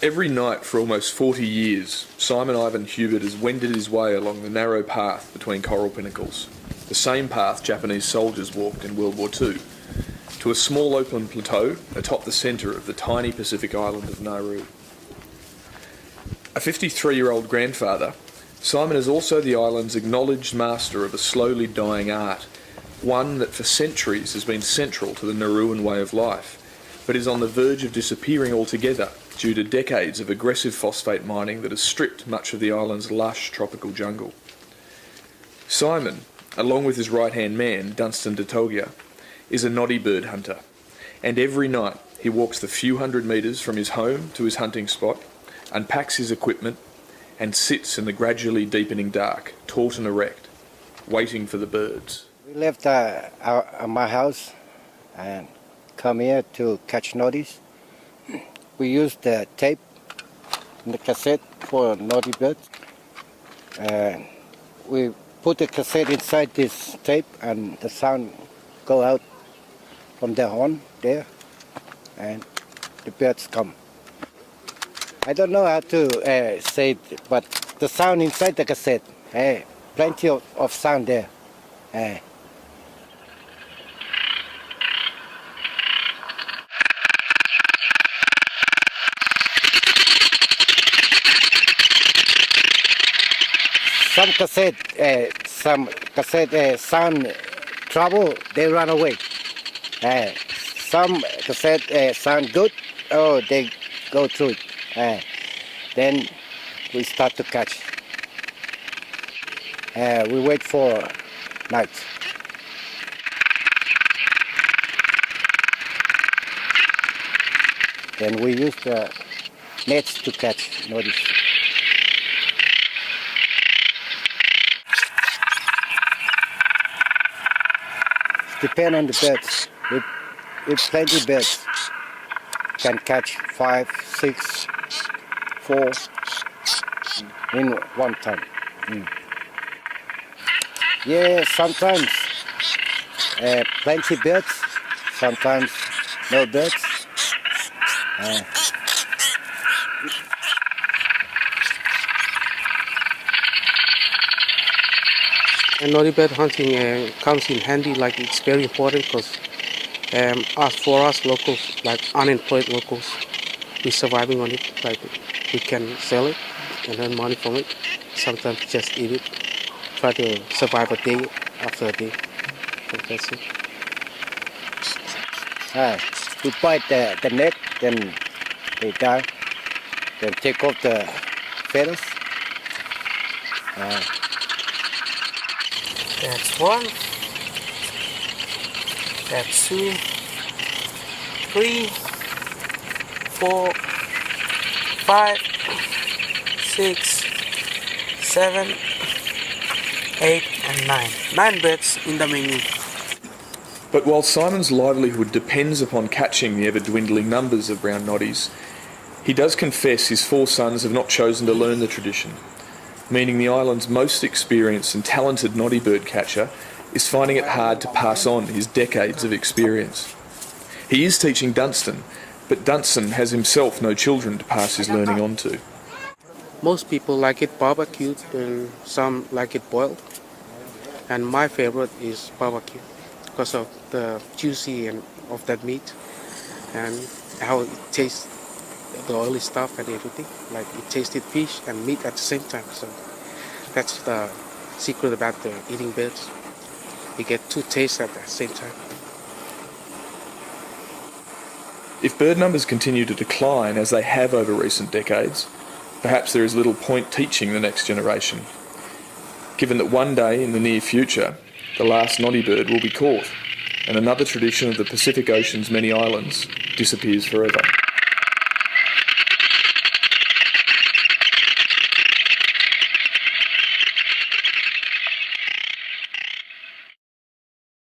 Every night for almost 40 years, Simon Ivan Hubert has wended his way along the narrow path between coral pinnacles, the same path Japanese soldiers walked in World War II, to a small open plateau atop the centre of the tiny Pacific island of Nauru. A 53-year-old grandfather, Simon is also the island's acknowledged master of a slowly dying art, one that for centuries has been central to the Nauruan way of life, but is on the verge of disappearing altogether due to decades of aggressive phosphate mining that has stripped much of the island's lush tropical jungle. Simon, along with his right-hand man, Dunstan Datogia, is a Noddy Bird hunter, and every night he walks the few hundred metres from his home to his hunting spot, unpacks his equipment, and sits in the gradually deepening dark, taut and erect, waiting for the birds. We left my house and come here to catch noddies. We used the tape and the cassette for Noddy birds. We put the cassette inside this tape and the sound go out from the horn there and the birds come. I don't know how to say it, but the sound inside the cassette, plenty of sound there. Some cassette sound trouble, they run away. Some cassette sound good, oh, they go through it. Then we start to catch. We wait for night. Then we use the nets to catch noddies. Depend on the birds. With plenty birds, can catch 5, 6, 4 in one time. Yeah, sometimes plenty birds, sometimes no birds. And Noddy bird hunting comes in handy, like it's very important because for us locals, like unemployed locals, we're surviving on it. Like we can sell it and earn money from it. Sometimes just eat it, try to survive a day after a day. And that's it. We bite the neck, then they die. Then take off the feathers. That's 1, that's 2, 3, 4, 5, 6, 7, 8, and 9. 9 birds in the menu. But while Simon's livelihood depends upon catching the ever-dwindling numbers of brown noddies, he does confess his 4 sons have not chosen to learn the tradition, meaning the island's most experienced and talented noddy bird catcher is finding it hard to pass on his decades of experience. He is teaching Dunstan, but Dunstan has himself no children to pass his learning on to. Most people like it barbecued and some like it boiled. And my favorite is barbecue because of the juicy and of that meat and how it tastes, the oily stuff and everything. Like it tasted fish and meat at the same time. So that's the secret about the eating birds. You get 2 tastes at the same time. If bird numbers continue to decline as they have over recent decades, perhaps there is little point teaching the next generation, given that one day in the near future, the last noddy bird will be caught and another tradition of the Pacific Ocean's many islands disappears forever.